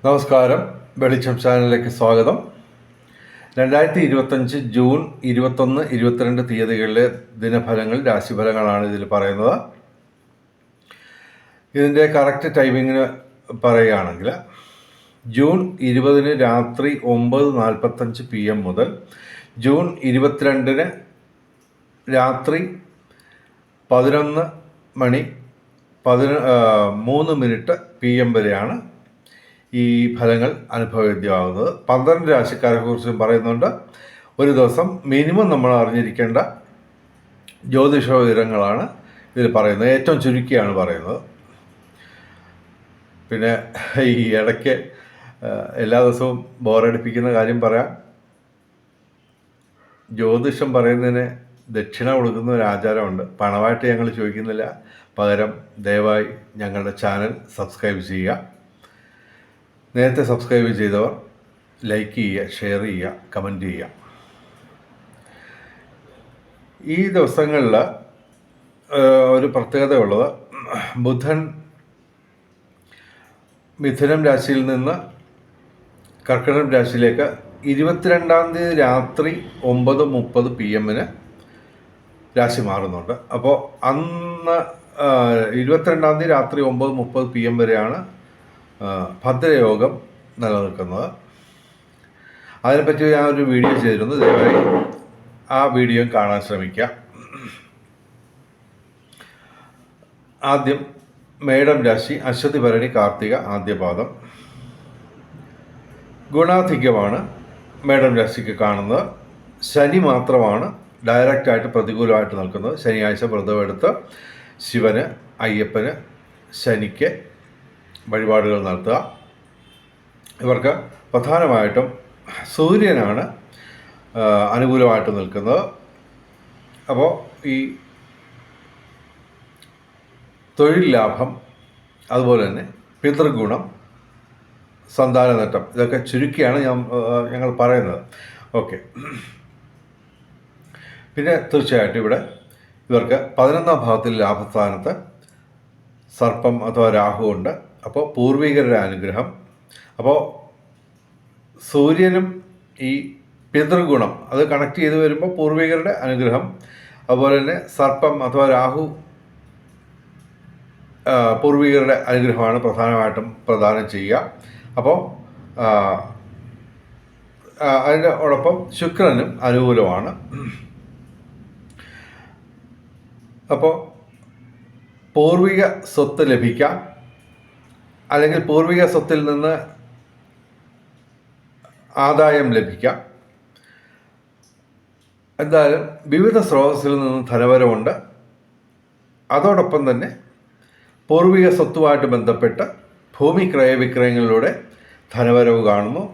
നമസ്കാരം. വെളിച്ചം ചാനലിലേക്ക് സ്വാഗതം. 2025 ജൂൺ 21, 22 തീയതികളിലെ ദിനഫലങ്ങൾ, രാശിഫലങ്ങളാണ് ഇതിൽ പറയുന്നത്. ഇതിൻ്റെ കറക്റ്റ് ടൈമിങ്ങിന് പറയുകയാണെങ്കിൽ ജൂൺ 20 രാത്രി 9:45 PM മുതൽ ജൂൺ 22 രാത്രി 11:03 PM വരെയാണ് ഈ ഫലങ്ങൾ അനുഭവവേദ്യമാകുന്നത്. 12 രാശിക്കാരെ കുറിച്ചും പറയുന്നുണ്ട്. ഒരു ദിവസം മിനിമം നമ്മൾ അറിഞ്ഞിരിക്കേണ്ട ജ്യോതിഷ വിവരങ്ങളാണ് ഇതിൽ പറയുന്നത്. ഏറ്റവും ചുരുക്കിയാണ് പറയുന്നത്. പിന്നെ ഈ ഇടയ്ക്ക് എല്ലാ ദിവസവും ബോറടിപ്പിക്കുന്ന കാര്യം പറയാം. ജ്യോതിഷം പറയുന്നതിന് ദക്ഷിണ കൊടുക്കുന്ന ഒരു ആചാരമുണ്ട്. പണമായിട്ട് ഞങ്ങൾ ചോദിക്കുന്നില്ല. പകരം ദയവായി ഞങ്ങളുടെ ചാനൽ സബ്സ്ക്രൈബ് ചെയ്യുക. നേരത്തെ സബ്സ്ക്രൈബ് ചെയ്തവർ ലൈക്ക് ചെയ്യുക, ഷെയർ ചെയ്യുക, കമൻറ്റ് ചെയ്യുക. ഈ ദിവസങ്ങളിൽ ഒരു പ്രത്യേകത ഉള്ളത്, ബുധൻ മിഥുനം രാശിയിൽ നിന്ന് കർക്കിടകം രാശിയിലേക്ക് 22-ാം തീയതി രാത്രി 9:30 PM രാശി മാറുന്നുണ്ട്. അപ്പോൾ അന്ന് 22-ാം തീയതി രാത്രി 9:30 PM വരെയാണ് ഭദ്രയോഗം നിലനിൽക്കുന്നത്. അതിനെപ്പറ്റി ഞാൻ ഒരു വീഡിയോ ചെയ്തിരുന്നു. ദയവായി ആ വീഡിയോ കാണാൻ ശ്രമിക്കുക. ആദ്യം മേടം രാശി, അശ്വതി ഭരണി കാർത്തിക ആദ്യപാദം. ഗുണാധിക്യമാണ് മേടം രാശിക്ക് കാണുന്നത്. ശനി മാത്രമാണ് ഡയറക്റ്റായിട്ട് പ്രതികൂലമായിട്ട് നിൽക്കുന്നത്. ശനിയാഴ്ച വ്രതമെടുത്ത് ശിവന്, അയ്യപ്പന്, ശനിക്ക് വഴിപാടുകൾ നടത്തുക. ഇവർക്ക് പ്രധാനമായിട്ടും സൂര്യനാണ് അനുകൂലമായിട്ട് നിൽക്കുന്നത്. അപ്പോൾ ഈ തൊഴിൽ ലാഭം, അതുപോലെ തന്നെ പിതൃഗുണം, സന്താന നേട്ടം, ഇതൊക്കെ ചുരുക്കിയാണ് ഞങ്ങൾ പറയുന്നത്. ഓക്കെ. പിന്നെ തീർച്ചയായിട്ടും ഇവിടെ ഇവർക്ക് 11-ാം ഭാവത്തിൽ ലാഭസ്ഥാനത്ത് സർപ്പം അഥവാ രാഹു ഉണ്ട്. അപ്പോൾ പൂർവികരുടെ അനുഗ്രഹം. അപ്പോൾ സൂര്യനും ഈ പിതൃഗുണം അത് കണക്ട് ചെയ്ത് വരുമ്പോൾ പൂർവികരുടെ അനുഗ്രഹം, അതുപോലെ തന്നെ സർപ്പം അഥവാ രാഹു പൂർവികരുടെ അനുഗ്രഹമാണ് പ്രധാനമായിട്ടും പ്രദാനം ചെയ്യുക. അപ്പോൾ അതിനോടൊപ്പം ശുക്രനും അനുകൂലമാണ്. അപ്പോൾ പൂർവിക സ്വത്ത് ലഭിക്കാം, അല്ലെങ്കിൽ പൂർവിക സ്വത്തിൽ നിന്ന് ആദായം ലഭിക്കാം. എന്തായാലും വിവിധ സ്രോതസ്സിൽ നിന്ന് ധനവരവുണ്ട്. അതോടൊപ്പം തന്നെ പൂർവിക സ്വത്തുമായിട്ട് ബന്ധപ്പെട്ട് ഭൂമി ക്രയവിക്രയങ്ങളിലൂടെ ധനവരവ് കാണുന്നു.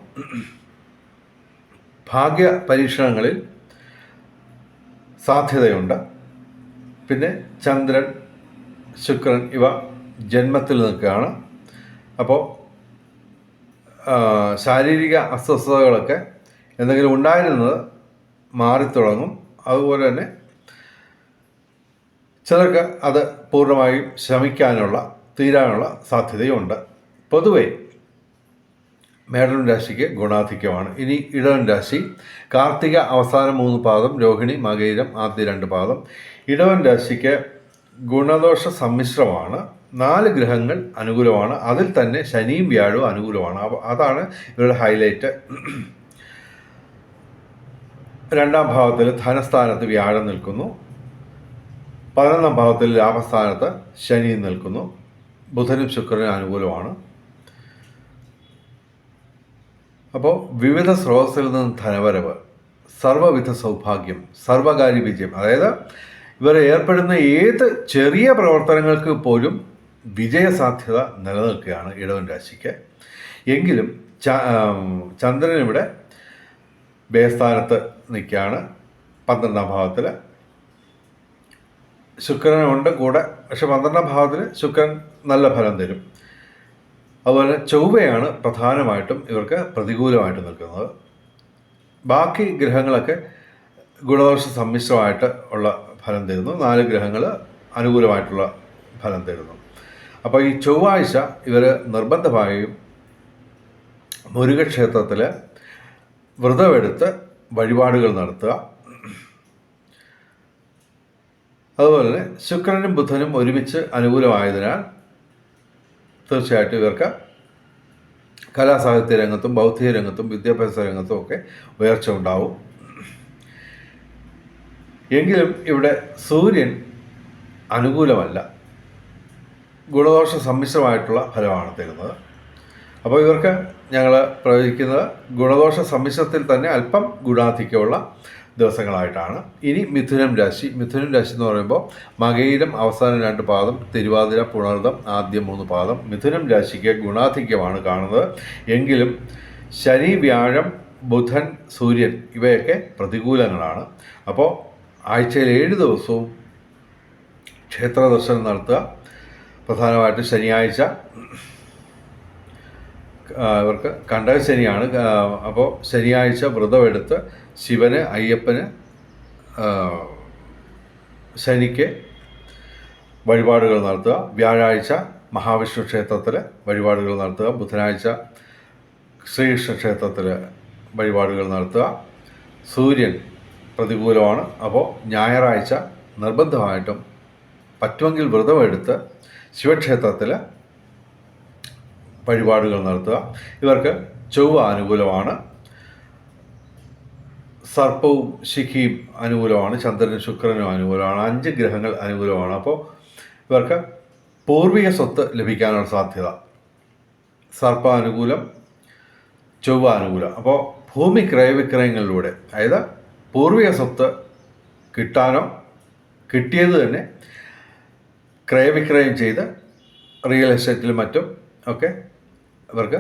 ഭാഗ്യ പരീക്ഷണങ്ങളിൽ സാധ്യതയുണ്ട്. പിന്നെ ചന്ദ്രൻ, ശുക്രൻ ഇവ ജന്മത്തിൽ നിൽക്കുകയാണ്. അപ്പോൾ ശാരീരിക അസ്വസ്ഥതകളൊക്കെ എന്തെങ്കിലും ഉണ്ടായിരുന്നത് മാറിത്തുടങ്ങും. അതുപോലെ തന്നെ ചിലർക്ക് അത് പൂർണ്ണമായും തീരാനുള്ള സാധ്യതയുണ്ട്. പൊതുവെ മേടൻ രാശിക്ക് ഗുണാധിക്യമാണ്. ഇനി ഇടവൻ രാശി, കാർത്തിക അവസാന 3 പാദം, രോഹിണി, മകയിരം ആദ്യ 2 പാദം. ഇടവൻ രാശിക്ക് ഗുണദോഷ സമ്മിശ്രമാണ്. 4 ഗ്രഹങ്ങൾ അനുകൂലമാണ്. അതിൽ തന്നെ ശനിയും വ്യാഴവും അനുകൂലമാണ്. അതാണ് ഇവരുടെ ഹൈലൈറ്റ്. 2-ാം ഭാവത്തിൽ ധനസ്ഥാനത്ത് വ്യാഴം നിൽക്കുന്നു. 11-ാം ഭാവത്തിൽ ലാഭസ്ഥാനത്ത് ശനി നിൽക്കുന്നു. ബുധനും ശുക്രനും അനുകൂലമാണ്. അപ്പോൾ വിവിധ സ്രോതസ്സിൽ നിന്ന് ധനവരവ്, സർവ്വവിധ സൗഭാഗ്യം, സർവകാര്യ വിജയം. അതായത് ഇവർ ഏർപ്പെടുന്ന ഏത് ചെറിയ പ്രവർത്തനങ്ങൾക്ക് പോലും വിജയസാധ്യത നിലനിൽക്കുകയാണ് ഇടവൻ രാശിക്ക്. എങ്കിലും ചന്ദ്രൻ ഇവിടെ ബേസ്ഥാനത്ത് നിൽക്കുകയാണ് 12-ാം ഭാവത്തിൽ. ശുക്രനുണ്ട് കൂടെ, പക്ഷെ 12-ാം ഭാവത്തിൽ ശുക്രൻ നല്ല ഫലം തരും. അതുപോലെ ചൊവ്വയാണ് പ്രധാനമായിട്ടും ഇവർക്ക് പ്രതികൂലമായിട്ട് നിൽക്കുന്നത്. ബാക്കി ഗ്രഹങ്ങളൊക്കെ ഗുണദോഷ സമ്മിശ്രമായിട്ട് ഉള്ള ഫലം തരുന്നു. 4 ഗ്രഹങ്ങൾ അനുകൂലമായിട്ടുള്ള ഫലം തരുന്നു. അപ്പോൾ ഈ ചൊവ്വാഴ്ച ഇവർ നിർബന്ധമായും മുരുകക്ഷേത്രത്തിൽ വ്രതമെടുത്ത് വഴിപാടുകൾ നടത്തുക. അതുപോലെ തന്നെ ശുക്രനും ബുധനും ഒരുമിച്ച് അനുകൂലമായതിനാൽ തീർച്ചയായിട്ടും ഇവർക്ക് കലാസാഹിത്യ രംഗത്തും ബൗദ്ധിക രംഗത്തും വിദ്യാഭ്യാസ രംഗത്തും ഒക്കെ ഉയർച്ച ഉണ്ടാവും. എങ്കിലും ഇവിടെ സൂര്യൻ അനുകൂലമല്ല, ഗുണദോഷ സമ്മിശ്രമായിട്ടുള്ള ഫലമാണ് തരുന്നത്. അപ്പോൾ ഇവർക്ക് ഞങ്ങൾ പ്രവചിക്കുന്നത് ഗുണദോഷ സമ്മിശ്രത്തിൽ തന്നെ അല്പം ഗുണാധിക്യമുള്ള ദിവസങ്ങളായിട്ടാണ്. ഇനി മിഥുനം രാശി എന്ന് പറയുമ്പോൾ മകയിരം അവസാന 2 പാദം, തിരുവാതിര, പുണർദം ആദ്യം 3 പാദം. മിഥുനം രാശിക്ക് ഗുണാധിക്യമാണ് കാണുന്നത്. എങ്കിലും ശനി, വ്യാഴം, ബുധൻ, സൂര്യൻ ഇവയൊക്കെ പ്രതികൂലങ്ങളാണ്. അപ്പോൾ ആഴ്ചയിൽ 7 ദിവസവും ക്ഷേത്ര ദർശനം നടത്തുക. പ്രധാനമായിട്ട് ശനിയാഴ്ച ഇവർക്ക് കണ്ടക ശനിയാണ്. അപ്പോൾ ശനിയാഴ്ച വ്രതമെടുത്ത് ശിവന്, അയ്യപ്പന്, ശനിക്ക് വഴിപാടുകൾ നടത്തുക. വ്യാഴാഴ്ച മഹാവിഷ്ണു ക്ഷേത്രത്തിൽ വഴിപാടുകൾ നടത്തുക. ബുധനാഴ്ച ശ്രീകൃഷ്ണ ക്ഷേത്രത്തിൽ വഴിപാടുകൾ നടത്തുക. സൂര്യൻ പ്രതികൂലമാണ്. അപ്പോൾ ഞായറാഴ്ച നിർബന്ധമായിട്ടും പറ്റുമെങ്കിൽ വ്രതമെടുത്ത് ശിവക്ഷേത്രത്തിൽ വഴിപാടുകൾ നടത്തുക. ഇവർക്ക് ചൊവ്വ അനുകൂലമാണ്. സർപ്പവും ശിഖിയും അനുകൂലമാണ്. ചന്ദ്രനും ശുക്രനും അനുകൂലമാണ്. 5 ഗ്രഹങ്ങൾ അനുകൂലമാണ്. അപ്പോൾ ഇവർക്ക് പൂർവിക സ്വത്ത് ലഭിക്കാനുള്ള സാധ്യത. സർപ്പ അനുകൂലം, ചൊവ്വ അനുകൂലം. അപ്പോൾ ഭൂമി ക്രയവിക്രയങ്ങളിലൂടെ, അതായത് പൂർവിക സ്വത്ത് കിട്ടാനോ കിട്ടിയത് തന്നെ ക്രയവിക്രയം ചെയ്ത് റിയൽ എസ്റ്റേറ്റിലും മറ്റും ഒക്കെ ഇവർക്ക്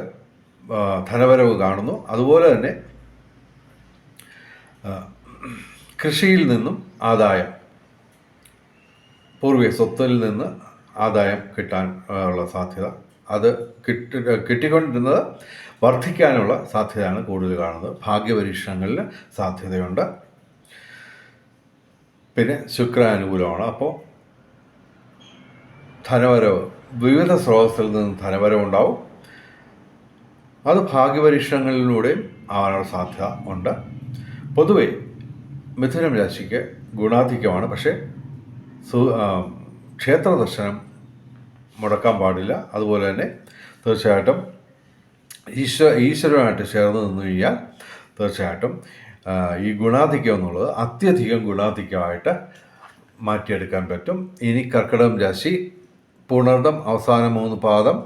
ധനവരവ് കാണുന്നു. അതുപോലെ തന്നെ കൃഷിയിൽ നിന്നും ആദായം, പൂർവിക സ്വത്തിൽ നിന്ന് ആദായം കിട്ടാൻ ഉള്ള സാധ്യത, അത് കിട്ടിക്കൊണ്ടിരുന്നത് വർദ്ധിക്കാനുള്ള സാധ്യതയാണ് കൂടുതൽ കാണുന്നത്. ഭാഗ്യപരീക്ഷണങ്ങളിൽ സാധ്യതയുണ്ട്. പിന്നെ ശുക്ര അനുകൂലമാണ്. അപ്പോൾ ധനവരവ്, വിവിധ സ്രോതസ്സിൽ നിന്ന് ധനവരവുണ്ടാവും. അത് ഭാഗ്യപരീക്ഷണങ്ങളിലൂടെയും ആവാനുള്ള സാധ്യത ഉണ്ട്. പൊതുവെ മിഥുനം രാശിക്ക് ഗുണാധിക്യമാണ്. പക്ഷേ ക്ഷേത്ര ദർശനം മുടക്കാൻ പാടില്ല. അതുപോലെ തന്നെ തീർച്ചയായിട്ടും ഈശ്വരനുമായിട്ട് ചേർന്ന് നിന്ന് കഴിഞ്ഞാൽ തീർച്ചയായിട്ടും ഈ ഗുണാധിക്യം എന്നുള്ളത് അത്യധികം ഗുണാധിക്യമായിട്ട് മാറ്റിയെടുക്കാൻ പറ്റും. ഇനി കർക്കിടകം രാശി, പുണർദം അവസാന 3 പാദം,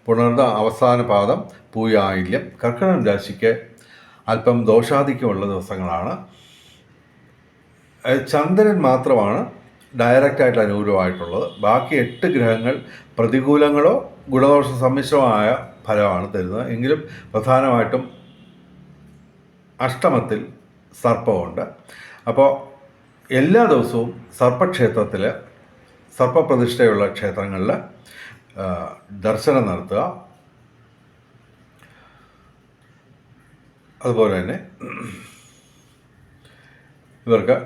പുണർദം അവസാന പാദം, പൂയായില്യം. കർക്കിടകം രാശിക്ക് അല്പം ദോഷാധിക്യമുള്ള ദിവസങ്ങളാണ്. ചന്ദ്രൻ മാത്രമാണ് ഡയറക്റ്റായിട്ട് അനുകൂലമായിട്ടുള്ളത്. ബാക്കി 8 ഗ്രഹങ്ങൾ പ്രതികൂലങ്ങളോ ഗുണദോഷ സമ്മിശ്രമായ ഫലമാണ് തരുന്നത്. എങ്കിലും പ്രധാനമായിട്ടും അഷ്ടമത്തിൽ സർപ്പമുണ്ട്. അപ്പോൾ എല്ലാ ദിവസവും സർപ്പക്ഷേത്രത്തിൽ, സർപ്പപ്രതിഷ്ഠയുള്ള ക്ഷേത്രങ്ങളിൽ ദർശനം നടത്തുക. അതുപോലെ തന്നെ ഇവർക്ക്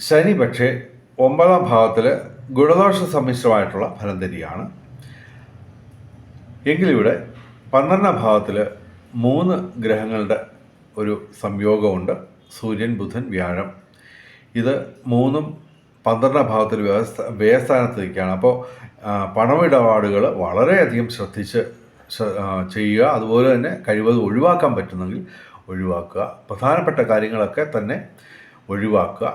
ശനി പക്ഷേ 9ാം ഭാവത്തിൽ ഗുണദോഷ സമ്മിശ്രമായിട്ടുള്ള ഫലം തരികയാണ്. എങ്കിലിവിടെ 12ാം ഭാവത്തിൽ 3 ഗ്രഹങ്ങളുടെ ഒരു സംയോഗമുണ്ട്. സൂര്യൻ, ബുധൻ, വ്യാഴം. ഇത് 3ഉം 12ാം ഭാവത്തിൽ വ്യയസ്ഥാനത്ത് നിൽക്കുകയാണ്. അപ്പോൾ പണമിടപാടുകൾ വളരെയധികം ശ്രദ്ധിച്ച് ചെയ്യുക. അതുപോലെ തന്നെ കഴിവതും ഒഴിവാക്കാൻ പറ്റുന്നെങ്കിൽ ഒഴിവാക്കുക. പ്രധാനപ്പെട്ട കാര്യങ്ങളൊക്കെ തന്നെ ഒഴിവാക്കുക.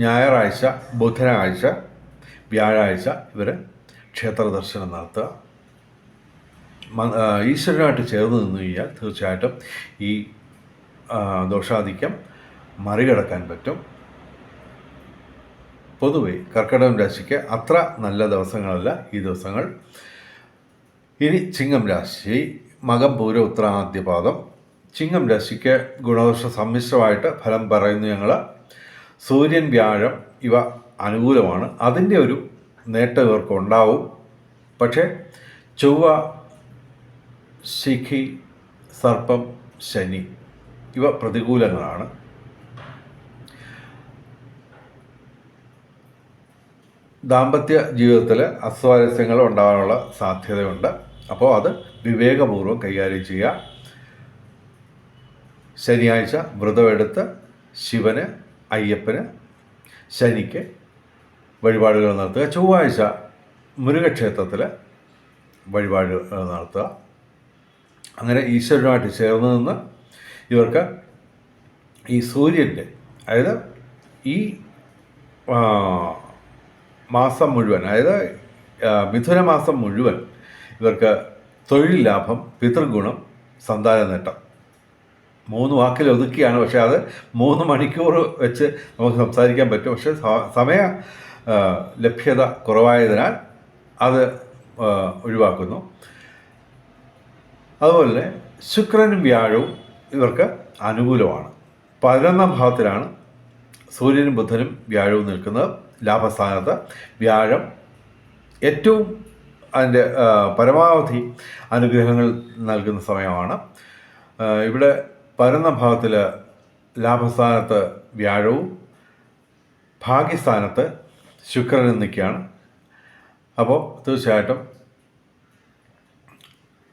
ഞായറാഴ്ച, ബുധനാഴ്ച, വ്യാഴാഴ്ച ഇവർ ക്ഷേത്ര ദർശനം നടത്തുക. ഈശ്വരനായിട്ട് ചേർന്ന് നിന്ന് കഴിഞ്ഞാൽ തീർച്ചയായിട്ടും ഈ ദോഷാധിക്യം മറികടക്കാൻ പറ്റും. പൊതുവെ കർക്കിടകം രാശിക്ക് അത്ര നല്ല ദിവസങ്ങളല്ല ഈ ദിവസങ്ങൾ. ഇനി ചിങ്ങം രാശി, മകം, പൂരം, ഉത്രാടം ആദ്യ പാദം. ചിങ്ങം രാശിക്ക് ഗുണദോഷ സമ്മിശ്രമായിട്ട് ഫലം പറയുന്നു ഞങ്ങൾ. സൂര്യൻ, വ്യാഴം ഇവ അനുകൂലമാണ്. അതിൻ്റെ ഒരു നേട്ടം ഇവർക്ക് ഉണ്ടാവും. പക്ഷേ ചൊവ്വ, ശിഖി, സർപ്പം, ശനി ഇവ പ്രതികൂലങ്ങളാണ്. ദാമ്പത്യ ജീവിതത്തിൽ അസ്വാരസ്യങ്ങൾ ഉണ്ടാകാനുള്ള സാധ്യതയുണ്ട്. അപ്പോൾ അത് വിവേകപൂർവ്വം കൈകാര്യം ചെയ്യുക. ശനിയാഴ്ച വ്രതമെടുത്ത് ശിവന്, അയ്യപ്പന്, ശനിക്ക് വഴിപാടുകൾ നടത്തുക. ചൊവ്വാഴ്ച മുരുകക്ഷേത്രത്തിൽ വഴിപാടുകൾ നടത്തുക. അങ്ങനെ ഈശ്വരനുമായിട്ട് ചേർന്ന് നിന്ന് ഇവർക്ക് ഈ സൂര്യൻ്റെ, അതായത് ഈ മാസം മുഴുവൻ, അതായത് മിഥുന മാസം മുഴുവൻ ഇവർക്ക് തൊഴിൽ ലാഭം, പിതൃഗുണം, സന്താന നേട്ടം, 3 വാക്കിൽ ഒതുക്കിയാണ്. പക്ഷേ അത് 3 മണിക്കൂർ വെച്ച് നമുക്ക് സംസാരിക്കാൻ പറ്റും. പക്ഷേ സമയ ലഭ്യത കുറവായതിനാൽ അത് ഒഴിവാക്കുന്നു. അതുപോലെ ശുക്രനും വ്യാഴവും ഇവർക്ക് അനുകൂലമാണ്. 11ാം ഭാവത്തിലാണ് സൂര്യനും ബുധനും വ്യാഴവും നിൽക്കുന്നത്. ലാഭസ്ഥാനത്ത് വ്യാഴം ഏറ്റവും അതിൻ്റെ പരമാവധി അനുഗ്രഹങ്ങൾ നൽകുന്ന സമയമാണ്. ഇവിടെ 11ാം ഭാവത്തിൽ ലാഭസ്ഥാനത്ത് വ്യാഴവും ഭാഗ്യസ്ഥാനത്ത് ശുക്രനും നിൽക്കുകയാണ്. അപ്പോൾ തീർച്ചയായിട്ടും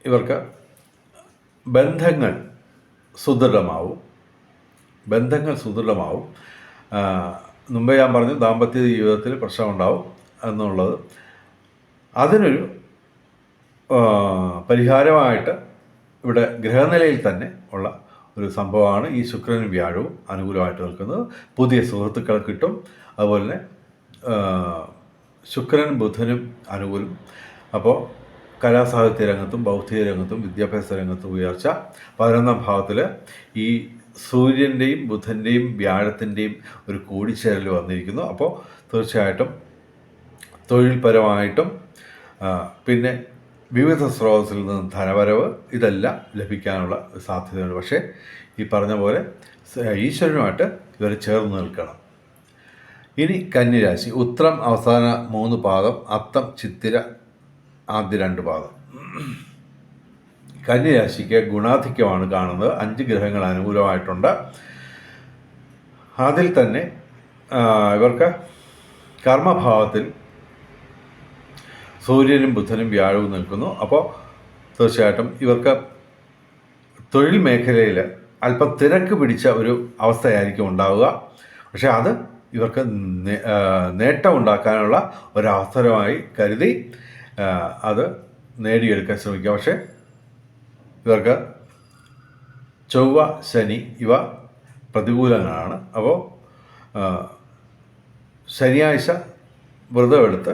ഇവർക്ക് ബന്ധങ്ങൾ സുദൃഢമാവും. മുമ്പേ ഞാൻ പറഞ്ഞു ദാമ്പത്യ ജീവിതത്തിൽ പ്രശ്നമുണ്ടാവും എന്നുള്ളത്. അതിനൊരു പരിഹാരമായിട്ട് ഇവിടെ ഗ്രഹനിലയിൽ തന്നെ ഉള്ള ഒരു സംഭവമാണ് ഈ ശുക്രനും വ്യാഴവും അനുകൂലമായിട്ട് നിൽക്കുന്നത്. പുതിയ സുഹൃത്തുക്കൾ കിട്ടും. അതുപോലെ തന്നെ ശുക്രനും ബുധനും അനുകൂലം. അപ്പോൾ കലാസാഹിത്യ രംഗത്തും ബൗദ്ധിക രംഗത്തും വിദ്യാഭ്യാസ രംഗത്തും ഉയർച്ച. 11ാം ഭാവത്തിൽ ഈ സൂര്യൻ്റെയും ബുധൻ്റെയും വ്യാഴത്തിൻ്റെയും ഒരു കൂടിച്ചേരൽ വന്നിരിക്കുന്നു. അപ്പോൾ തീർച്ചയായിട്ടും തൊഴിൽപരമായിട്ടും പിന്നെ വിവിധ സ്രോതസ്സിൽ നിന്ന് ധനവരവ് ഇതെല്ലാം ലഭിക്കാനുള്ള സാധ്യതയുണ്ട്. പക്ഷേ ഈ പറഞ്ഞ പോലെ ഈശ്വരനുമായിട്ട് ഇവർ ചേർന്ന് നിൽക്കണം. ഇനി കന്നിരാശി. ഉത്രം അവസാന 3 പാദം, അത്തം ചിത്തിര ആദ്യ 2 പാദം. കന്നിരാശിക്ക് ഗുണാധിക്യമാണ് കാണുന്നത്. 5 ഗ്രഹങ്ങൾ അനുകൂലമായിട്ടുണ്ട്. അതിൽ തന്നെ ഇവർക്ക് കർമ്മഭാവത്തിൽ സൂര്യനും ബുധനും വ്യാഴവും നിൽക്കുന്നു. അപ്പോൾ തീർച്ചയായിട്ടും ഇവർക്ക് തൊഴിൽ മേഖലയിൽ അല്പം തിരക്ക് പിടിച്ച ഒരു അവസ്ഥയായിരിക്കും ഉണ്ടാവുക. പക്ഷേ അത് ഇവർക്ക് നേട്ടം ഉണ്ടാക്കാനുള്ള ഒരവസരമായി കരുതി അത് നേടിയെടുക്കാൻ ശ്രമിക്കുക. പക്ഷേ ഇവർക്ക് ചൊവ്വ, ശനി ഇവ പ്രതികൂലങ്ങളാണ്. അപ്പോൾ ശനിയാഴ്ച വ്രതമെടുത്ത്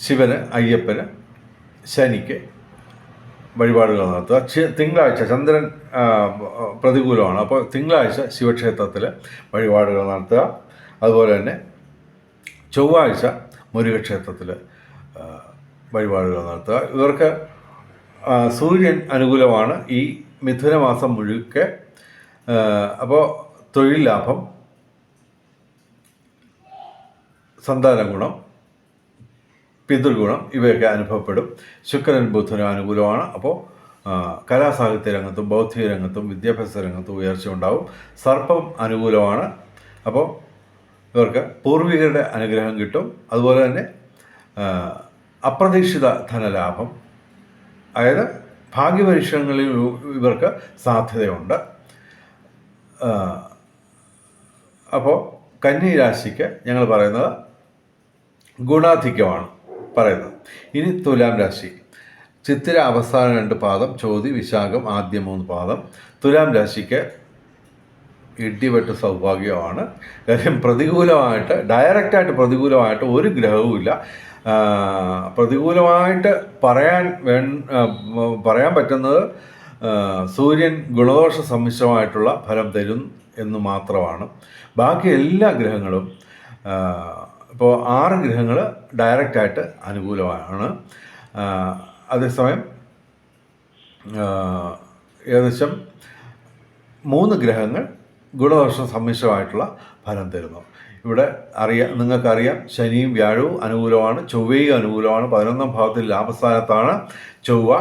ശിവന്, അയ്യപ്പന്, ശനിക്ക് വഴിപാടുകൾ നടത്തുക. തിങ്കളാഴ്ച ചന്ദ്രൻ പ്രതികൂലമാണ്. അപ്പോൾ തിങ്കളാഴ്ച ശിവക്ഷേത്രത്തിൽ വഴിപാടുകൾ നടത്തുക. അതുപോലെ തന്നെ ചൊവ്വാഴ്ച മുരുകക്ഷേത്രത്തിൽ വഴിപാടുകൾ നടത്തുക. ഇവർക്ക് സൂര്യൻ അനുകൂലമാണ് ഈ മിഥുനമാസം മുഴുക്കെ. അപ്പോൾ തൊഴിൽ ലാഭം, സന്താന ഗുണം, പിതൃഗുണം ഇവയൊക്കെ അനുഭവപ്പെടും. ശുക്രൻ ബുധനും അനുകൂലമാണ്. അപ്പോൾ കലാസാഹിത്യ രംഗത്തും ബൗദ്ധിക രംഗത്തും വിദ്യാഭ്യാസ രംഗത്തും ഉയർച്ച ഉണ്ടാവും. സർപ്പം അനുകൂലമാണ്. അപ്പോൾ ഇവർക്ക് പൂർവികരുടെ അനുഗ്രഹം കിട്ടും. അതുപോലെ തന്നെ അപ്രതീക്ഷിത ധനലാഭം, അതായത് ഭാഗ്യപരീക്ഷണങ്ങളിൽ ഇവർക്ക് സാധ്യതയുണ്ട്. അപ്പോൾ കന്നി രാശിക്ക് ഞങ്ങൾ പറയുന്നത് ഗുണാധിക്യമാണ് പറയുന്നത്. ഇനി തുലാം രാശി. ചിത്തിര അവസാന 2 പാദം, ചോതി വിശാഖം ആദ്യ 3 പാദം. തുലാം രാശിക്ക് ഇടിവെട്ട് സൗഭാഗ്യമാണ്. കാര്യം പ്രതികൂലമായിട്ട്, ഡയറക്റ്റായിട്ട് പ്രതികൂലമായിട്ട് ഒരു ഗ്രഹവുമില്ല. പ്രതികൂലമായിട്ട് പറയാൻ പറ്റുന്നത് സൂര്യൻ ഗുണദോഷ സമ്മിശ്രമായിട്ടുള്ള ഫലം തരും എന്ന് മാത്രമാണ്. ബാക്കി എല്ലാ ഗ്രഹങ്ങളും, ഇപ്പോൾ 6 ഗ്രഹങ്ങൾ ഡയറക്റ്റായിട്ട് അനുകൂലമാണ്. അതേസമയം ഏകദേശം 3 ഗ്രഹങ്ങൾ ഗുണദോഷ സമ്മിശ്രമായിട്ടുള്ള ഫലം തരുന്നു. ഇവിടെ നിങ്ങൾക്കറിയാം ശനിയും വ്യാഴവും അനുകൂലമാണ്, ചൊവ്വയും അനുകൂലമാണ്. 11ാം ഭാവത്തിൽ ലാഭസ്ഥാനത്താണ് ചൊവ്വ.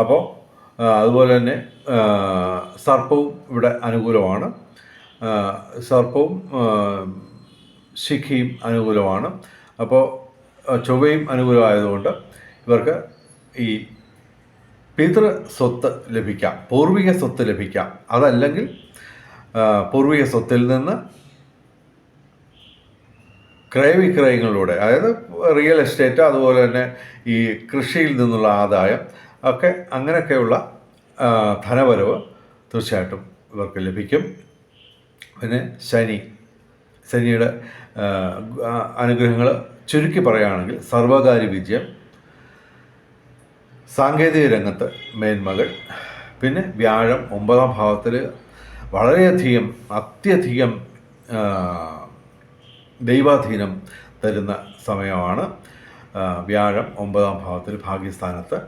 അപ്പോൾ അതുപോലെ തന്നെ സർപ്പവും ഇവിടെ അനുകൂലമാണ്. സർപ്പവും ശിഖയും അനുകൂലമാണ്. അപ്പോൾ ചൊവ്വയും അനുകൂലമായതുകൊണ്ട് ഇവർക്ക് ഈ പിതൃ സ്വത്ത് ലഭിക്കാം, പൂർവിക സ്വത്ത് ലഭിക്കാം. അതല്ലെങ്കിൽ പൂർവിക സ്വത്തിൽ നിന്ന് ക്രയവിക്രയങ്ങളിലൂടെ, അതായത് റിയൽ എസ്റ്റേറ്റ്, അതുപോലെ തന്നെ ഈ കൃഷിയിൽ നിന്നുള്ള ആദായം ഒക്കെ, അങ്ങനെയൊക്കെയുള്ള ധനവരവ് തീർച്ചയായിട്ടും ഇവർക്ക് ലഭിക്കും. പിന്നെ ശനിയുടെ അനുഗ്രഹങ്ങൾ ചുരുക്കി പറയുകയാണെങ്കിൽ സർവകാര്യ വിജയം, സാങ്കേതിക രംഗത്ത് മേന്മകൾ, പിന്നെ വ്യാഴം 9ാം ഭാവത്തിൽ വളരെയധികം അത്യധികം ദൈവാധീനം തരുന്ന സമയമാണ്. വ്യാഴം 9ാം ഭാവത്തിൽ ഭാഗ്യസ്ഥാനത്ത്.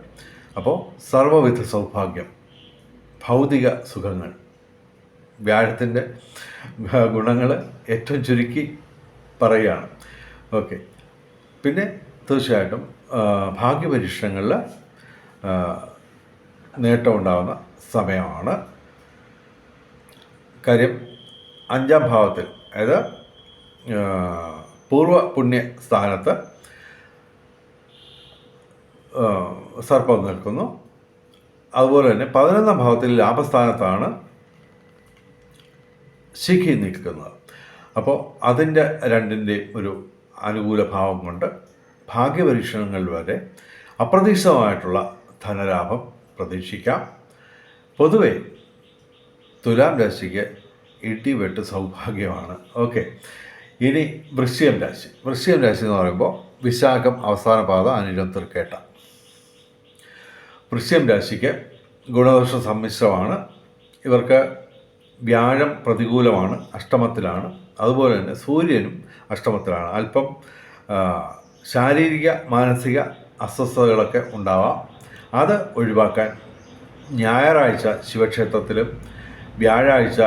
അപ്പോൾ സർവ്വവിധ സൗഭാഗ്യം, ഭൗതിക സുഖങ്ങൾ, വ്യാഴത്തിൻ്റെ ഗുണങ്ങൾ ഏറ്റവും ചുരുക്കി പറയുകയാണ്. ഓക്കെ. പിന്നെ തീർച്ചയായിട്ടും ഭാഗ്യപരീക്ഷണങ്ങളിൽ നേട്ടമുണ്ടാകുന്ന സമയമാണ്. കാര്യം 5ാം ഭാവത്തിൽ, അതായത് പൂർവ പുണ്യ സ്ഥാനത്ത് സർപ്പം നിൽക്കുന്നു. അതുപോലെ തന്നെ 11ാം ഭാവത്തിൽ ലാഭസ്ഥാനത്താണ് ശിഖി നിൽക്കുന്നത്. അപ്പോൾ അതിൻ്റെ രണ്ടിൻ്റെയും ഒരു അനുകൂല ഭാവം കൊണ്ട് ഭാഗ്യപരീക്ഷണങ്ങൾ വരെ അപ്രതീക്ഷിതമായിട്ടുള്ള ധനലാഭം പ്രതീക്ഷിക്കാം. പൊതുവെ തുലാം രാശിക്ക് ഇടിവെട്ട് സൗഭാഗ്യമാണ്. ഓക്കെ. ഇനി വൃശ്ചികം രാശി. വൃശ്ചികം രാശി എന്ന് പറയുമ്പോൾ വിശാഖം അവസാന പാദ, അനിഴം തൃക്കേട്ട. വൃശ്ചികം രാശിക്ക് ഗുണദോഷ സമ്മിശ്രമാണ്. ഇവർക്ക് വ്യാഴം പ്രതികൂലമാണ്, അഷ്ടമത്തിലാണ്. അതുപോലെ തന്നെ സൂര്യനും അഷ്ടമത്തിലാണ്. അല്പം ശാരീരിക മാനസിക അസ്വസ്ഥതകളൊക്കെ ഉണ്ടാവാം. അത് ഒഴിവാക്കാൻ ഞായറാഴ്ച ശിവക്ഷേത്രത്തിലും വ്യാഴാഴ്ച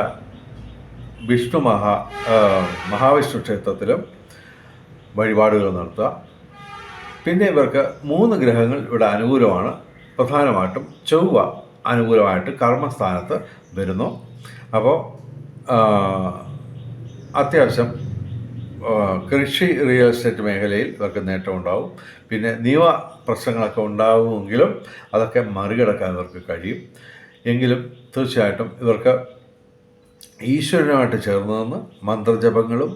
മഹാവിഷ്ണു ക്ഷേത്രത്തിലും വഴിപാടുകൾ നടത്തുക. പിന്നെ ഇവർക്ക് 3 ഗ്രഹങ്ങൾ ഇവിടെ അനുകൂലമാണ്. പ്രധാനമായിട്ടും ചൊവ്വ അനുകൂലമായിട്ട് കർമ്മസ്ഥാനത്ത് വരുന്നു. അപ്പോൾ അത്യാവശ്യം കൃഷി, റിയൽ എസ്റ്റേറ്റ് മേഖലയിൽ ഇവർക്ക് നേട്ടമുണ്ടാവും. പിന്നെ നിയമ പ്രശ്നങ്ങളൊക്കെ ഉണ്ടാവുമെങ്കിലും അതൊക്കെ മറികടക്കാൻ ഇവർക്ക് കഴിയും. എങ്കിലും തീർച്ചയായിട്ടും ഇവർക്ക് ഈശ്വരനുമായിട്ട് ചേർന്ന് നിന്ന് മന്ത്രജപങ്ങളും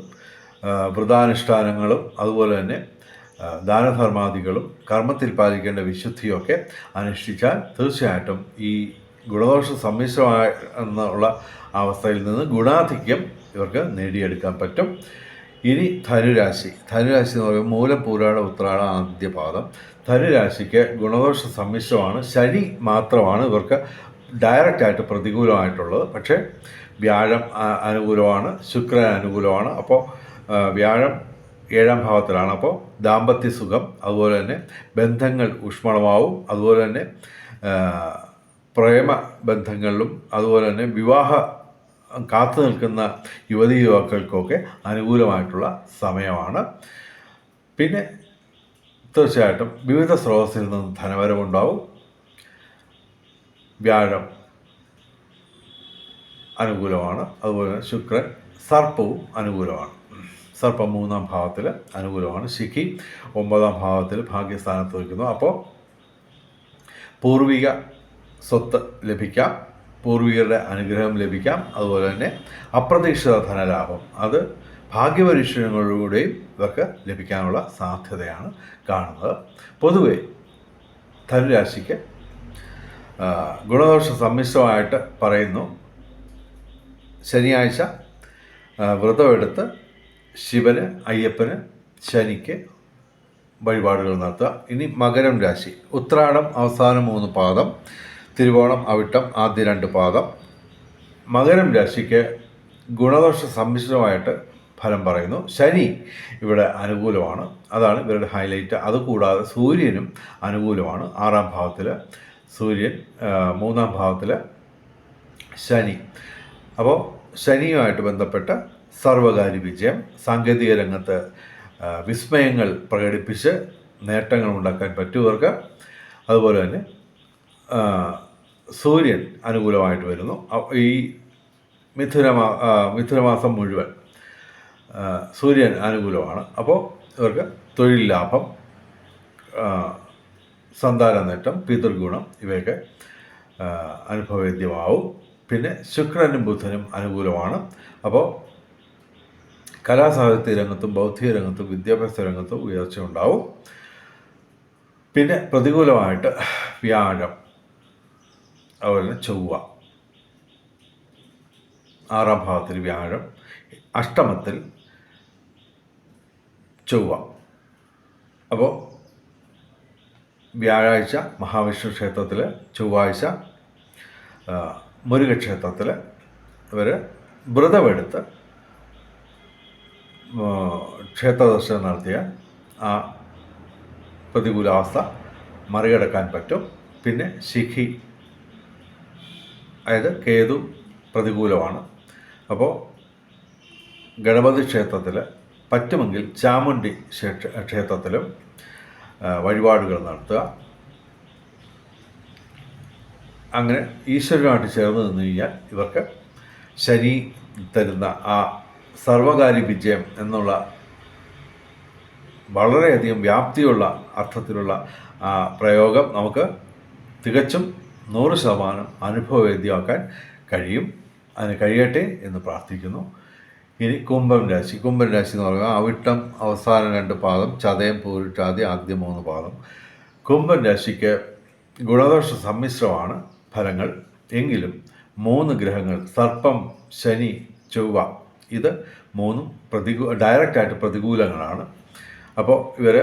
വ്രതാനുഷ്ഠാനങ്ങളും അതുപോലെ തന്നെ ദാനധർമാദികളും കർമ്മത്തിൽ പാലിക്കേണ്ട വിശുദ്ധിയൊക്കെ അനുഷ്ഠിച്ചാൽ തീർച്ചയായിട്ടും ഈ ഗുണദോഷ സമ്മിശ്രമായ എന്നുള്ള അവസ്ഥയിൽ നിന്ന് ഗുണാധിക്യം ഇവർക്ക് നേടിയെടുക്കാൻ പറ്റും. ഇനി ധനുരാശി. ധനുരാശി എന്ന് പറയുമ്പോൾ മൂലം, പൂരാട, ഉത്രാട ആദ്യ പാദം. ധനുരാശിക്ക് ഗുണദോഷ സമ്മിശ്രമാണ്. ശനി മാത്രമാണ് ഇവർക്ക് ഡയറക്റ്റായിട്ട് പ്രതികൂലമായിട്ടുള്ളത്. പക്ഷേ വ്യാഴം അനുകൂലമാണ്, ശുക്രൻ അനുകൂലമാണ്. അപ്പോൾ വ്യാഴം 7ാം ഭാവത്തിലാണ്. അപ്പോൾ ദാമ്പത്യ സുഖം, അതുപോലെ തന്നെ ബന്ധങ്ങൾ ഊഷ്മളമാവും. അതുപോലെ തന്നെ പ്രേമ ബന്ധങ്ങളിലും അതുപോലെ തന്നെ വിവാഹ കാത്തു നിൽക്കുന്ന യുവതി യുവാക്കൾക്കൊക്കെ അനുകൂലമായിട്ടുള്ള സമയമാണ്. പിന്നെ തീർച്ചയായിട്ടും വിവിധ സ്രോതസ്സിൽ നിന്ന് ധനവരവുണ്ടാവും. വ്യാഴം അനുകൂലമാണ്. അതുപോലെ തന്നെ ശുക്രൻ, സർപ്പവും അനുകൂലമാണ്. സർപ്പം 3ാം ഭാവത്തിൽ അനുകൂലമാണ്. ശിഖി 9ാം ഭാവത്തിൽ ഭാഗ്യസ്ഥാനത്ത് വയ്ക്കുന്നു. അപ്പോൾ പൂർവിക സ്വത്ത് ലഭിക്കാം, പൂർവികരുടെ അനുഗ്രഹം ലഭിക്കാം. അതുപോലെ തന്നെ അപ്രതീക്ഷിത ധനലാഭം, അത് ഭാഗ്യപരീക്ഷണങ്ങളിലൂടെയും ഇവർക്ക് ലഭിക്കാനുള്ള സാധ്യതയാണ് കാണുന്നത്. പൊതുവെ ധനുരാശിക്ക് ഗുണദോഷ സമ്മിശ്രമായിട്ട് പറയുന്നു. ശനിയാഴ്ച വ്രതമെടുത്ത് ശിവന്, അയ്യപ്പന്, ശനിക്ക് വഴിപാടുകൾ നടത്തുക. ഇനി മകരം രാശി. ഉത്രാടം അവസാന 3 പാദം, തിരുവോണം, അവിട്ടം ആദ്യ 2 പാദം. മകരം രാശിക്ക് ഗുണദോഷ സമ്മിശ്രമായിട്ട് ഫലം പറയുന്നു. ശനി ഇവിടെ അനുകൂലമാണ്, അതാണ് ഇവരുടെ ഹൈലൈറ്റ്. അതുകൂടാതെ സൂര്യനും അനുകൂലമാണ്. 6ാം ഭാവത്തിൽ സൂര്യൻ, 3ാം ഭാവത്തിൽ ശനി. അപ്പോൾ ശനിയുമായിട്ട് ബന്ധപ്പെട്ട സർവകാര്യ വിജയം, സാങ്കേതിക രംഗത്ത് വിസ്മയങ്ങൾ പ്രകടിപ്പിച്ച് നേട്ടങ്ങൾ ഉണ്ടാക്കാൻ പറ്റുവർക്ക്. അതുപോലെ തന്നെ സൂര്യൻ അനുകൂലമായിട്ട് വരുന്നു. ഈ മിഥുനമാസം മുഴുവൻ സൂര്യൻ അനുകൂലമാണ്. അപ്പോൾ ഇവർക്ക് തൊഴിൽ ലാഭം, സന്താന നേട്ടം, പിതൃഗുണം ഇവയൊക്കെ അനുഭവവേദ്യമാവും. പിന്നെ ശുക്രനും ബുധനും അനുകൂലമാണ്. അപ്പോൾ കലാസാഹിത്യ രംഗത്തും ബൗദ്ധിക രംഗത്തും വിദ്യാഭ്യാസ രംഗത്തും ഉയർച്ച ഉണ്ടാവും. പിന്നെ പ്രതികൂലമായിട്ട് വ്യാഴം, അതുപോലെ ചൊവ്വ, 6ാം ഭാവത്തിൽ വ്യാഴം, അഷ്ടമത്തിൽ ചൊവ്വ. അപ്പോൾ വ്യാഴാഴ്ച മഹാവിഷ്ണു ക്ഷേത്രത്തിൽ, ചൊവ്വാഴ്ച മുരുകക്ഷേത്രത്തിൽ ഇവർ വ്രതമെടുത്ത് ക്ഷേത്ര ദർശനം നടത്തിയ ആ പ്രതികൂലാവസ്ഥ മറികടക്കാൻ പറ്റും. പിന്നെ ശിഖി, അതായത് കേതു പ്രതികൂലമാണ്. അപ്പോൾ ഗണപതി ക്ഷേത്രത്തിൽ പറ്റുമെങ്കിൽ ചാമുണ്ഡി ക്ഷേത്രത്തിലും വഴിപാടുകൾ നടത്തുക. അങ്ങനെ ഈശ്വരനുമായിട്ട് ചേർന്ന് നിന്ന് കഴിഞ്ഞാൽ ഇവർക്ക് ശനി തരുന്ന ആ സർവകാര്യ വിജയം എന്നുള്ള വളരെയധികം വ്യാപ്തിയുള്ള അർത്ഥത്തിലുള്ള പ്രയോഗം നമുക്ക് തികച്ചും 100% അനുഭവവേദ്യമാക്കാൻ കഴിയും. അതിന് കഴിയട്ടെ എന്ന് പ്രാർത്ഥിക്കുന്നു. ഇനി കുംഭം രാശി എന്ന് പറയുമ്പോൾ അവിട്ടം അവസാന 2 പാദം, ചതയം പൂരിട്ടാതി ആദ്യ 3 പാദം. കുംഭം രാശിക്ക് ഗുണദോഷ സമ്മിശ്രമാണ് ഫലങ്ങൾ. എങ്കിലും 3 ഗ്രഹങ്ങൾ, സർപ്പം, ശനി, ചൊവ്വ, ഇത് 3ഉം ഡയറക്റ്റായിട്ട് പ്രതികൂലങ്ങളാണ്. അപ്പോൾ ഇവർ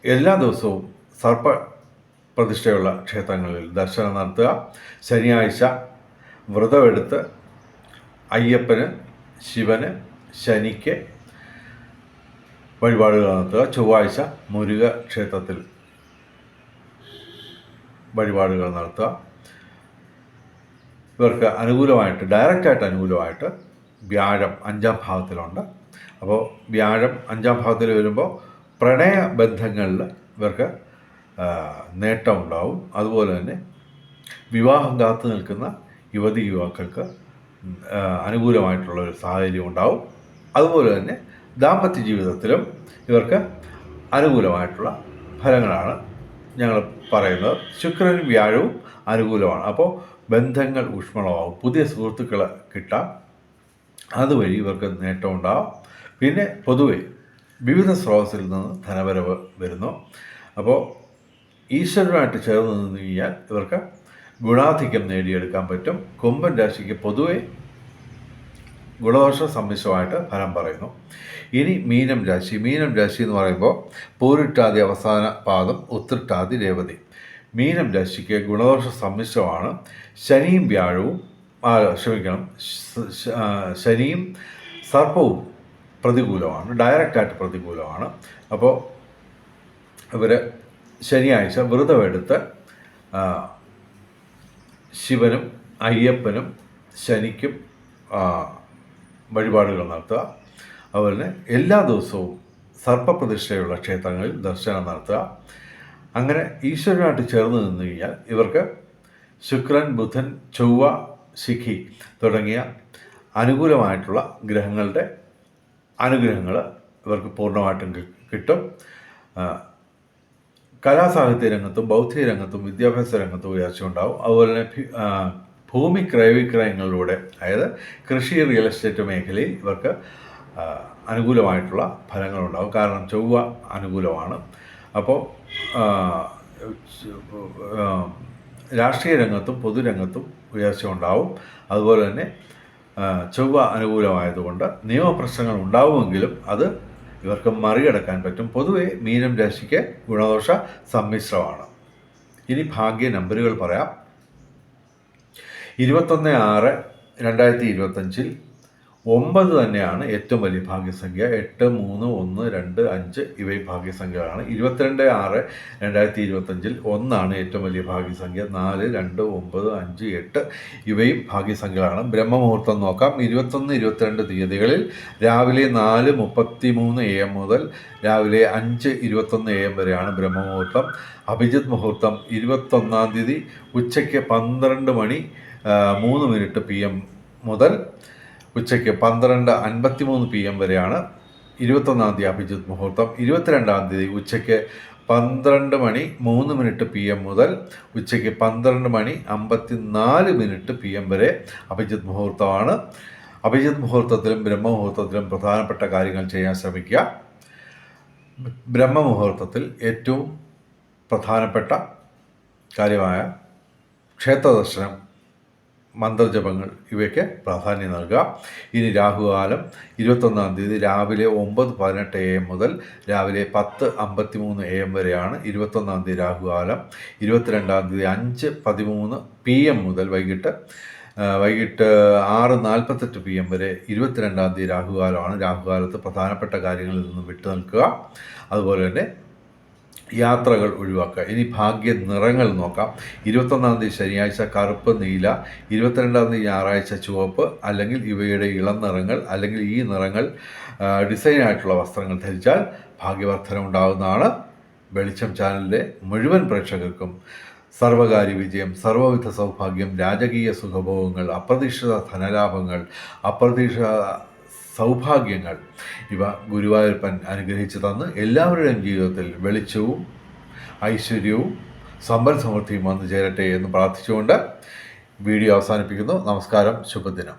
എല്ലാ ദിവസവും സർപ്പ പ്രതിഷ്ഠയുള്ള ക്ഷേത്രങ്ങളിൽ ദർശനം നടത്തുക. ശനിയാഴ്ച വ്രതമെടുത്ത് അയ്യപ്പന്, ശിവന്, ശനിക്ക് വഴിപാടുകൾ നടത്തുക. ചൊവ്വാഴ്ച മുരുക ക്ഷേത്രത്തിൽ വഴിപാടുകൾ നടത്തുക. ഇവർക്ക് അനുകൂലമായിട്ട്, ഡയറക്റ്റായിട്ട് അനുകൂലമായിട്ട് വ്യാഴം 5ാം ഭാവത്തിലുണ്ട്. അപ്പോൾ വ്യാഴം 5ാം ഭാവത്തിൽ വരുമ്പോൾ പ്രണയബന്ധങ്ങളിൽ ഇവർക്ക് നേട്ടമുണ്ടാവും. അതുപോലെ തന്നെ വിവാഹം കാത്തു നിൽക്കുന്ന യുവതി യുവാക്കൾക്ക് അനുകൂലമായിട്ടുള്ളൊരു സാഹചര്യം ഉണ്ടാവും. അതുപോലെ തന്നെ ദാമ്പത്യ ജീവിതത്തിലും ഇവർക്ക് അനുകൂലമായിട്ടുള്ള ഫലങ്ങളാണ് ഞങ്ങൾ പറയുന്നത്. ശുക്രനും വ്യാഴവും അനുകൂലമാണ്. അപ്പോൾ ബന്ധങ്ങൾ ഊഷ്മളമാവും, പുതിയ സുഹൃത്തുക്കളെ കിട്ടാം, അതുവഴി ഇവർക്ക് നേട്ടമുണ്ടാകും. പിന്നെ പൊതുവെ വിവിധ സ്രോതസ്സിൽ നിന്ന് ധനവരവ് വരുന്നു. അപ്പോൾ ഈശ്വരനുമായിട്ട് ചേർന്ന് നിന്ന് കഴിഞ്ഞാൽ ഇവർക്ക് ഗുണാധിക്യം നേടിയെടുക്കാൻ പറ്റും. കുംഭൻ രാശിക്ക് പൊതുവെ ഗുണദോഷ സമ്മിശ്രമായിട്ട് ഫലം പറയുന്നു. ഇനി മീനം രാശി എന്ന് പറയുമ്പോൾ പൂരിട്ടാതി അവസാന പാദം, ഉത്രട്ടാതി, രേവതി. മീനം രാശിക്ക് ഗുണദോഷ സമ്മിശ്രമാണ്. ശനിയും വ്യാഴവും ശനിയും സർപ്പവും പ്രതികൂലമാണ്, ഡയറക്റ്റായിട്ട് പ്രതികൂലമാണ്. അപ്പോൾ ഇവർ ശനിയാഴ്ച വ്രതമെടുത്ത് ശിവനും അയ്യപ്പനും ശനിക്കും വഴിപാടുകൾ നടത്തുക. അതുപോലെ തന്നെ എല്ലാ ദിവസവും സർപ്പപ്രതിഷ്ഠയുള്ള ക്ഷേത്രങ്ങളിൽ ദർശനം നടത്തുക. അങ്ങനെ ഈശ്വരനുമായിട്ട് ചേർന്ന് നിന്ന് കഴിഞ്ഞാൽ ഇവർക്ക് ശുക്രൻ, ബുധൻ, ചൊവ്വ, ശിഖി തുടങ്ങിയ അനുകൂലമായിട്ടുള്ള ഗ്രഹങ്ങളുടെ അനുഗ്രഹങ്ങൾ ഇവർക്ക് പൂർണ്ണമായിട്ടും കിട്ടും. കലാസാഹിത്യ രംഗത്തും ബൗദ്ധിക രംഗത്തും വിദ്യാഭ്യാസ രംഗത്തും ഉയർച്ച ഉണ്ടാവും. അതുപോലെ തന്നെ ഭൂമി ക്രയവിക്രയങ്ങളിലൂടെ, അതായത് കൃഷി, റിയൽ എസ്റ്റേറ്റ് മേഖലയിൽ ഇവർക്ക് അനുകൂലമായിട്ടുള്ള ഫലങ്ങളുണ്ടാകും. കാരണം ചൊവ്വ അനുകൂലമാണ്. അപ്പോൾ രാഷ്ട്രീയ രംഗത്തും പൊതുരംഗത്തും ഉയർച്ച ഉണ്ടാവും. അതുപോലെ തന്നെ ചൊവ്വ അനുകൂലമായതുകൊണ്ട് നിയമപ്രശ്നങ്ങൾ ഉണ്ടാവുമെങ്കിലും അത് ഇവർക്ക് മറികടക്കാൻ പറ്റും. പൊതുവെ മീനം രാശിക്ക് ഗുണദോഷ സമ്മിശ്രമാണ്. ഇനി ഭാഗ്യ നമ്പറുകൾ പറയാം. 21/6/2025 9 തന്നെയാണ് ഏറ്റവും വലിയ ഭാഗ്യസംഖ്യ. 8, 3, 1, 2, 5 ഇവയും ഭാഗ്യസംഖ്യകളാണ്. 22/6/2025 1 ഏറ്റവും വലിയ ഭാഗ്യസംഖ്യ. 4, 2, 9, 5, 8 ഇവയും ഭാഗ്യസംഖ്യകളാണ്. ബ്രഹ്മമുഹൂർത്തം നോക്കാം. 21, 22 തീയതികളിൽ രാവിലെ 4:33 AM മുതൽ രാവിലെ 5:21 AM വരെയാണ് ബ്രഹ്മമുഹൂർത്തം. അഭിജിത്ത് മുഹൂർത്തം 21-ാം തീയതി ഉച്ചയ്ക്ക് 12:03 PM മുതൽ ഉച്ചയ്ക്ക് 12:53 PM വരെയാണ് 21 അഭിജിത്ത് മുഹൂർത്തം, 22 ഉച്ചയ്ക്ക് 12:03 PM മുതൽ ഉച്ചയ്ക്ക് 12:54 PM വരെ അഭിജിത്ത് മുഹൂർത്തമാണ്. അഭിജിത്ത് മുഹൂർത്തത്തിലും ബ്രഹ്മമുഹൂർത്തത്തിലും പ്രധാനപ്പെട്ട കാര്യങ്ങൾ ചെയ്യാൻ ശ്രമിക്കുക. ബ്രഹ്മമുഹൂർത്തത്തിൽ ഏറ്റവും പ്രധാനപ്പെട്ട കാര്യമായ ക്ഷേത്രദർശനം, മന്ത്രജപങ്ങൾ ഇവയ്ക്ക് പ്രാധാന്യം നൽകുക. ഇനി രാഹുകാലം 21 രാവിലെ 9:18 AM മുതൽ രാവിലെ 10:53 AM വരെയാണ് 21 രാഹുകാലം. 22 5:13 PM മുതൽ വൈകിട്ട് 6:48 PM വരെ 22 രാഹുകാലമാണ്. രാഹുകാലത്ത് പ്രധാനപ്പെട്ട കാര്യങ്ങളിൽ നിന്നും വിട്ടു നിൽക്കുക. അതുപോലെ തന്നെ യാത്രകൾ ഒഴിവാക്കുക. ഇനി ഭാഗ്യ നിറങ്ങൾ നോക്കാം. 21 ശനിയാഴ്ച കറുപ്പ്, നീല. 22 ഞായറാഴ്ച ചുവപ്പ്, അല്ലെങ്കിൽ ഇവയുടെ ഇളം നിറങ്ങൾ അല്ലെങ്കിൽ ഈ നിറങ്ങൾ ഡിസൈനായിട്ടുള്ള വസ്ത്രങ്ങൾ ധരിച്ചാൽ ഭാഗ്യവർദ്ധന ഉണ്ടാകുന്നതാണ്. വെളിച്ചം ചാനലിലെ മുഴുവൻ പ്രേക്ഷകർക്കും സർവകാര്യ വിജയം, സർവവിധ സൗഭാഗ്യം, രാജകീയ സുഖഭോഗങ്ങൾ, അപ്രതീക്ഷിത ധനലാഭങ്ങൾ, അപ്രതീക്ഷിത സൗഭാഗ്യങ്ങൾ ഇവ ഗുരുവായൂരപ്പൻ അനുഗ്രഹിച്ചു തന്ന് എല്ലാവരുടെയും ജീവിതത്തിൽ വെളിച്ചവും ഐശ്വര്യവും സമ്പൽ സമൃദ്ധിയും വന്നു ചേരട്ടെ എന്ന് പ്രാർത്ഥിച്ചുകൊണ്ട് വീഡിയോ അവസാനിപ്പിക്കുന്നു. നമസ്കാരം, ശുഭദിനം.